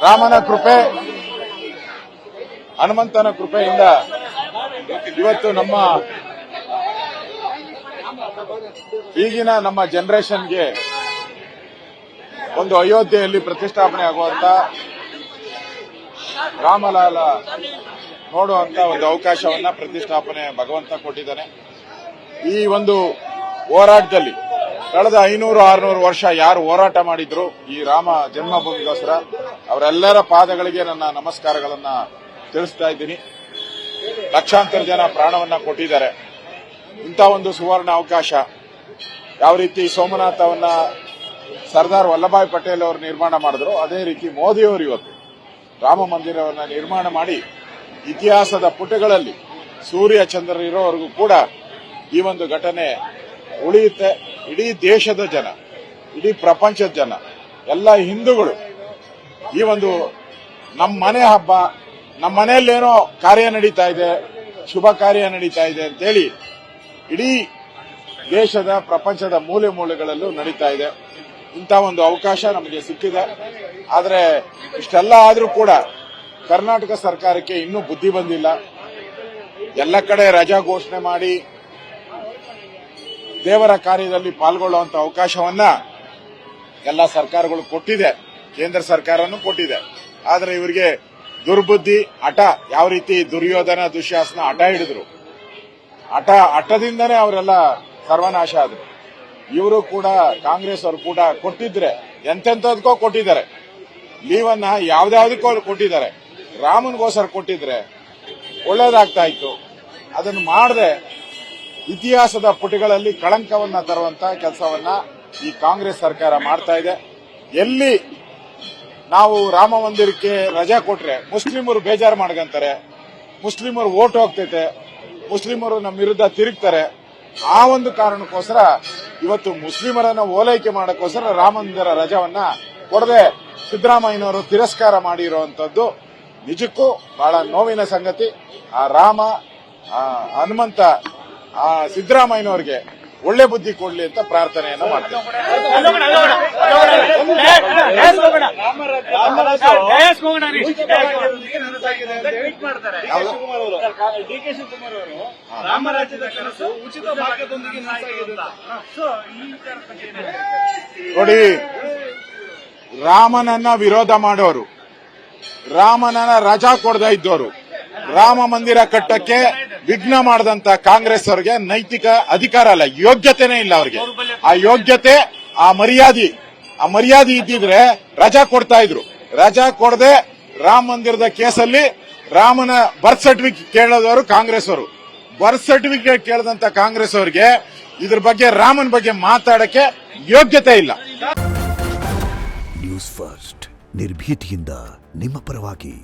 ರಾಮನ ಕೃಪೆ, ಹನುಮಂತನ ಕೃಪೆಯಿಂದ ಇವತ್ತು ಈಗಿನ ನಮ್ಮ ಜನರೇಷನ್ಗೆ ಒಂದು ಅಯೋಧ್ಯೆಯಲ್ಲಿ ಪ್ರತಿಷ್ಠಾಪನೆ ಆಗುವಂತ ರಾಮಲಾಲ ನೋಡುವಂತ ಒಂದು ಅವಕಾಶವನ್ನ ಪ್ರತಿಷ್ಠಾಪನೆ ಭಗವಂತ ಕೊಟ್ಟಿದ್ದಾನೆ. ಈ ಒಂದು ಹೋರಾಟದಲ್ಲಿ ಕಳೆದ 500-600 ವರ್ಷ ಯಾರು ಹೋರಾಟ ಮಾಡಿದ್ರು ಈ ರಾಮ ಜನ್ಮಭೂಮಿಗೋಸ್ಕರ ಅವರೆಲ್ಲರ ಪಾದಗಳಿಗೆ ನನ್ನ ನಮಸ್ಕಾರಗಳನ್ನ ತಿಳಿಸ್ತಾ ಇದ್ದೀನಿ. ಲಕ್ಷಾಂತರ ಜನ ಪ್ರಾಣವನ್ನ ಕೊಟ್ಟಿದ್ದಾರೆ. ಇಂಥ ಒಂದು ಸುವರ್ಣ ಅವಕಾಶ ಯಾವ ರೀತಿ ಸೋಮನಾಥವನ್ನ ಸರ್ದಾರ್ ವಲ್ಲಭಾಯ್ ಪಟೇಲ್ ಅವರು ನಿರ್ಮಾಣ ಮಾಡಿದ್ರು, ಅದೇ ರೀತಿ ಮೋದಿಯವರು ಇವತ್ತು ರಾಮ ಮಂದಿರವನ್ನ ನಿರ್ಮಾಣ ಮಾಡಿ ಇತಿಹಾಸದ ಪುಟಗಳಲ್ಲಿ ಸೂರ್ಯ ಚಂದ್ರ ಇರೋವರೆಗೂ ಕೂಡ ಈ ಒಂದು ಘಟನೆ ಉಳಿಯುತ್ತೆ. ಇಡೀ ದೇಶದ ಜನ, ಇಡೀ ಪ್ರಪಂಚದ ಜನ, ಎಲ್ಲ ಹಿಂದೂಗಳು ಈ ಒಂದು ನಮ್ಮ ಮನೆ ಹಬ್ಬ, ನಮ್ಮ ಮನೆಯಲ್ಲೇನೋ ಕಾರ್ಯ ನಡೀತಾ ಇದೆ, ಶುಭ ಕಾರ್ಯ ನಡೀತಾ ಇದೆ ಅಂತೇಳಿ ಇಡೀ ದೇಶದ ಪ್ರಪಂಚದ ಮೂಲೆ ಮೂಲೆಗಳಲ್ಲೂ ನಡೀತಾ ಇದೆ. ಇಂಥ ಒಂದು ಅವಕಾಶ ನಮಗೆ ಸಿಕ್ಕಿದೆ. ಆದರೆ ಇಷ್ಟೆಲ್ಲ ಆದರೂ ಕೂಡ ಕರ್ನಾಟಕ ಸರ್ಕಾರಕ್ಕೆ ಇನ್ನೂ ಬುದ್ಧಿ ಬಂದಿಲ್ಲ. ಎಲ್ಲ ಕಡೆ ರಜಾ ಘೋಷಣೆ ಮಾಡಿ ದೇವರ ಕಾರ್ಯದಲ್ಲಿ ಪಾಲ್ಗೊಳ್ಳುವಂತ ಅವಕಾಶವನ್ನ ಎಲ್ಲ ಸರ್ಕಾರಗಳು ಕೊಟ್ಟಿದೆ, ಕೇಂದ್ರ ಸರ್ಕಾರನೂ ಕೊಟ್ಟಿದೆ. ಆದರೆ ಇವರಿಗೆ ದುರ್ಬುದ್ಧಿ, ಹಠ, ಯಾವ ರೀತಿ ದುರ್ಯೋಧನ ದುಶ್ಯಾಸನ ಹಠ ಹಿಡಿದ್ರು, ಹಠದಿಂದನೇ ಅವರೆಲ್ಲ ಸರ್ವನಾಶ ಆದ್ರು. ಇವರು ಕೂಡ ಕಾಂಗ್ರೆಸ್ ಅವರು ಕೂಡ ಕೊಟ್ಟಿದ್ರೆ ಎಂತೆಂತದಕ್ಕೋ ಕೊಟ್ಟಿದ್ದಾರೆ. ಲೀವನ್ನ ಯಾವ್ದಾವ್ದಕ್ಕೋ ಕೊಟ್ಟಿದ್ದಾರೆ. ರಾಮನ್ಗೋಸ್ಕರ ಕೊಟ್ಟಿದ್ರೆ ಒಳ್ಳೇದಾಗ್ತಾ ಇತ್ತು. ಅದನ್ನು ಮಾಡದೆ ಇತಿಹಾಸದ ಪುಟಗಳಲ್ಲಿ ಕಳಂಕವನ್ನ ತರುವಂತ ಕೆಲಸವನ್ನ ಈ ಕಾಂಗ್ರೆಸ್ ಸರ್ಕಾರ ಮಾಡ್ತಾ ಇದೆ. ಎಲ್ಲಿ ನಾವು ರಾಮ ಮಂದಿರಕ್ಕೆ ರಜಾ ಕೊಟ್ರೆ ಮುಸ್ಲಿಮರು ಬೇಜಾರು ಮಾಡ್ಕೊಂತಾರೆ, ಮುಸ್ಲಿಮರು ಓಟ್ ಹೋಗ್ತೈತೆ, ಮುಸ್ಲಿಮರು ನಮ್ಮ ವಿರುದ್ಧ ತಿರುಗ್ತಾರೆ. ಆ ಒಂದು ಕಾರಣಕ್ಕೋಸ್ಕರ ಇವತ್ತು ಮುಸ್ಲಿಮರನ್ನ ಓಲೈಕೆ ಮಾಡಕ್ಕೋಸ್ಕರ ರಾಮ ಮಂದಿರ ರಜಾವನ್ನ ಕೊಡದೆ ಸಿದ್ದರಾಮಯ್ಯನವರು ತಿರಸ್ಕಾರ ಮಾಡಿರುವಂತದ್ದು ನಿಜಕ್ಕೂ ಬಹಳ ನೋವಿನ ಸಂಗತಿ. ಆ ರಾಮ, ಹನುಮಂತ, ಸಿದ್ದರಾಮಯ್ಯನವರಿಗೆ ಒಳ್ಳೆ ಬುದ್ಧಿ ಕೊಡ್ಲಿ ಅಂತ ಪ್ರಾರ್ಥನೆಯನ್ನ ಮಾಡ್ತೇವೆ. ನೋಡಿ, ರಾಮನನ್ನ ವಿರೋಧ ಮಾಡೋರು, ರಾಮನನ್ನ ರಜಾ ಕೊಡದೇ ಇದ್ದವರು, ರಾಮ ಮಂದಿರ ಕಟ್ಟಕ್ಕೆ ವಿಘ್ನ ಮಾಡದಂತ ಕಾಂಗ್ರೆಸ್ ಅವರಿಗೆ ನೈತಿಕ ಅಧಿಕಾರ ಅಲ್ಲ, ಯೋಗ್ಯತೆನೇ ಇಲ್ಲ ಅವರಿಗೆ. ಆ ಯೋಗ್ಯತೆ, ಆ ಮರ್ಯಾದೆ ಇದ್ದಿದ್ರೆ ರಜಾ ಕೊಡ್ತಾ ಇದ್ರು. ರಜಾ ಕೊಡದೆ ರಾಮ ಮಂದಿರದ ಕೇಸಲ್ಲಿ ರಾಮನ ಬರ್ತ್ ಸರ್ಟಿಫಿಕೇಟ್ ಕೇಳೋದವರು ಕಾಂಗ್ರೆಸ್ ಅವರು. ಬರ್ತ್ ಸರ್ಟಿಫಿಕೇಟ್ ಕೇಳದಂತ ಕಾಂಗ್ರೆಸ್ ಅವರಿಗೆ ಇದ್ರ ಬಗ್ಗೆ, ರಾಮನ್ ಬಗ್ಗೆ ಮಾತಾಡಕ್ಕೆ ಯೋಗ್ಯತೆ ಇಲ್ಲ. ನ್ಯೂಸ್ ಫಸ್ಟ್, ನಿರ್ಭೀತಿಯಿಂದ ನಿಮ್ಮ ಪರವಾಗಿ.